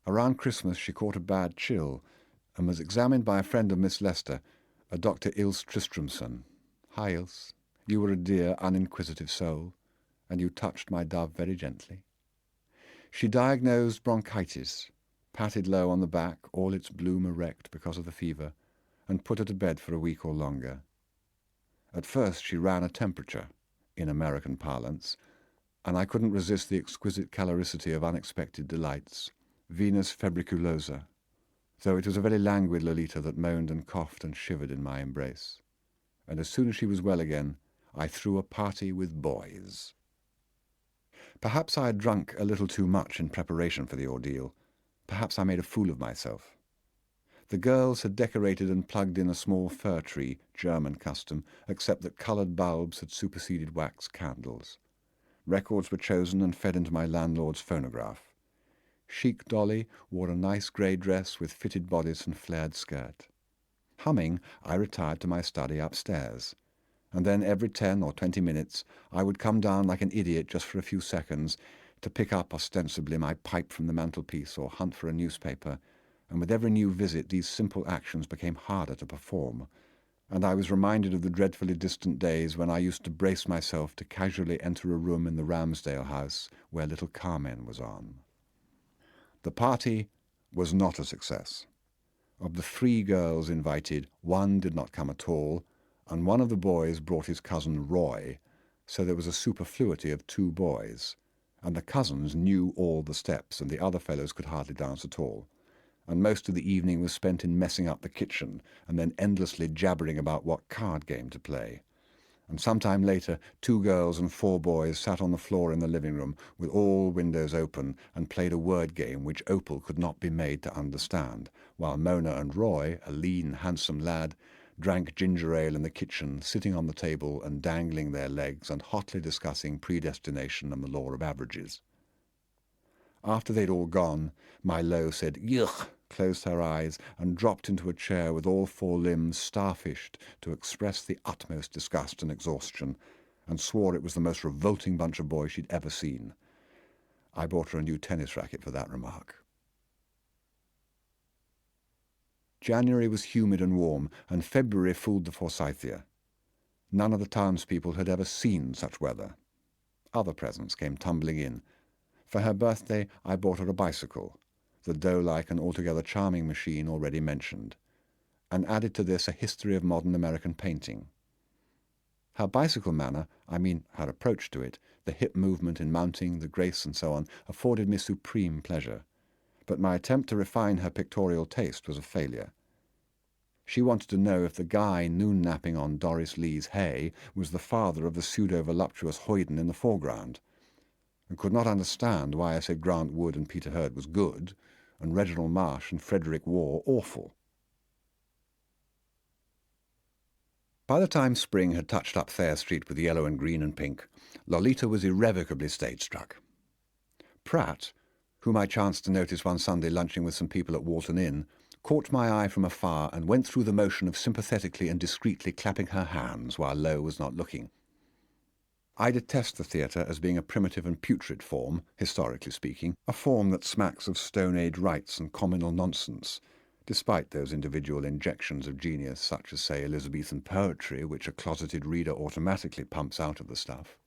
Around Christmas she caught a bad chill and was examined by a friend of Miss Lester, a Dr. Ilse Tristramson. Hi, Ilse. You were a dear, uninquisitive soul, and you touched my dove very gently. She diagnosed bronchitis, patted low on the back, all its bloom erect because of the fever, and put her to bed for a week or longer. At first she ran a temperature, in American parlance, and I couldn't resist the exquisite caloricity of unexpected delights, Venus febriculosa, though it was a very languid Lolita that moaned and coughed and shivered in my embrace. And as soon as she was well again, I threw a party with boys. Perhaps I had drunk a little too much in preparation for the ordeal. Perhaps I made a fool of myself. The girls had decorated and plugged in a small fir tree, German custom, except that coloured bulbs had superseded wax candles. Records were chosen and fed into my landlord's phonograph. Chic Dolly wore a nice grey dress with fitted bodice and flared skirt. Humming, I retired to my study upstairs, and then every 10 or 20 minutes I would come down like an idiot just for a few seconds to pick up ostensibly my pipe from the mantelpiece or hunt for a newspaper, and with every new visit these simple actions became harder to perform, and I was reminded of the dreadfully distant days when I used to brace myself to casually enter a room in the Ramsdale house where little Carmen was on. The party was not a success. Of the 3 girls invited, 1 did not come at all, and one of the boys brought his cousin Roy, so there was a superfluity of 2 boys, and the cousins knew all the steps, and the other fellows could hardly dance at all, and most of the evening was spent in messing up the kitchen, and then endlessly jabbering about what card game to play. And some time later 2 girls and 4 boys sat on the floor in the living room with all windows open and played a word game which Opal could not be made to understand, while Mona and Roy, a lean, handsome lad, drank ginger ale in the kitchen, sitting on the table and dangling their legs and hotly discussing predestination and the law of averages. After they'd all gone, my Lo said "Yuck," closed her eyes, and dropped into a chair with all 4 limbs starfished to express the utmost disgust and exhaustion, and swore it was the most revolting bunch of boys she'd ever seen. I bought her a new tennis racket for that remark. January was humid and warm, and February fooled the Forsythia. None of the townspeople had ever seen such weather. Other presents came tumbling in. For her birthday I bought her a bicycle, the doe-like and altogether charming machine already mentioned, and added to this a history of modern American painting. Her bicycle manner, I mean her approach to it, the hip movement in mounting, the grace and so on, afforded me supreme pleasure, but my attempt to refine her pictorial taste was a failure. She wanted to know if the guy noon-napping on Doris Lee's hay was the father of the pseudo-voluptuous hoyden in the foreground, and could not understand why I said Grant Wood and Peter Hurd was good, and Reginald Marsh and Frederick Waugh awful. By the time spring had touched up Thayer Street with yellow and green and pink, Lolita was irrevocably stage-struck. Pratt, whom I chanced to notice one Sunday lunching with some people at Walton Inn, caught my eye from afar and went through the motion of sympathetically and discreetly clapping her hands while Lo was not looking. I detest the theatre as being a primitive and putrid form, historically speaking, a form that smacks of Stone Age rites and communal nonsense, despite those individual injections of genius such as, say, Elizabethan poetry, which a closeted reader automatically pumps out of the stuff.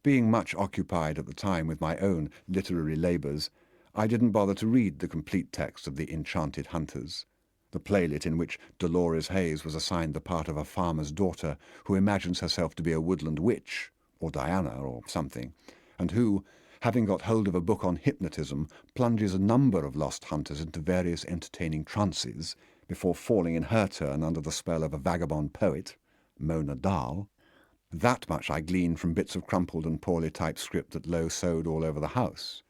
Being much occupied at the time with my own literary labours, I didn't bother to read the complete text of The Enchanted Hunters, the playlet in which Dolores Hayes was assigned the part of a farmer's daughter who imagines herself to be a woodland witch, or Diana, or something, and who, having got hold of a book on hypnotism, plunges a number of lost hunters into various entertaining trances before falling in her turn under the spell of a vagabond poet, Mona Dahl. That much I gleaned from bits of crumpled and poorly typed script that Lo sewed all over the house.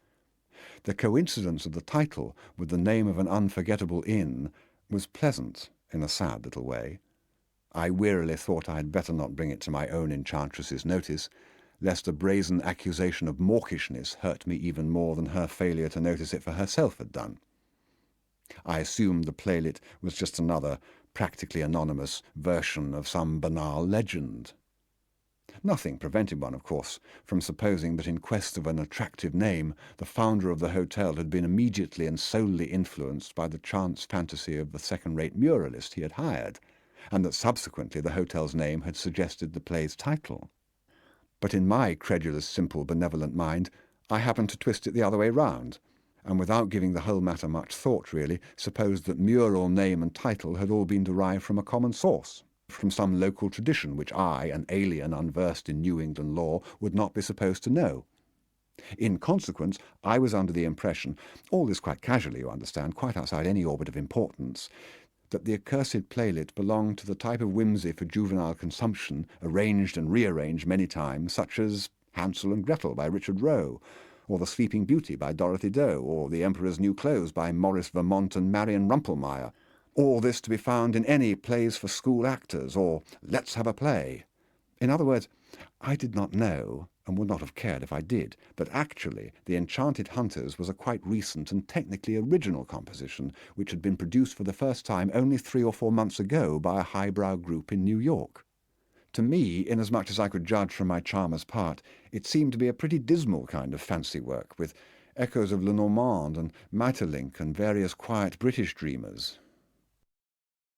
The coincidence of the title with the name of an unforgettable inn was pleasant in a sad little way. I wearily thought I had better not bring it to my own enchantress's notice, lest a brazen accusation of mawkishness hurt me even more than her failure to notice it for herself had done. I assumed the playlet was just another, practically anonymous, version of some banal legend. Nothing prevented one, of course, from supposing that in quest of an attractive name, the founder of the hotel had been immediately and solely influenced by the chance fantasy of the second-rate muralist he had hired, and that subsequently the hotel's name had suggested the play's title. But in my credulous, simple, benevolent mind, I happened to twist it the other way round, and without giving the whole matter much thought really, supposed that mural name and title had all been derived from a common source, from some local tradition which I, an alien unversed in New England law, would not be supposed to know. In consequence, I was under the impression, all this quite casually, you understand, quite outside any orbit of importance, that the accursed playlet belonged to the type of whimsy for juvenile consumption, arranged and rearranged many times, such as Hansel and Gretel by Richard Roe, or The Sleeping Beauty by Dorothy Doe, or The Emperor's New Clothes by Maurice Vermont and Marion Rumpelmeyer. All this to be found in any plays for school actors, or Let's Have a Play. In other words, I did not know, and would not have cared if I did, but actually The Enchanted Hunters was a quite recent and technically original composition which had been produced for the first time only 3 or 4 months ago by a highbrow group in New York. To me, inasmuch as I could judge from my charmer's part, it seemed to be a pretty dismal kind of fancy work, with echoes of Lenormand and Maeterlinck and various quiet British dreamers,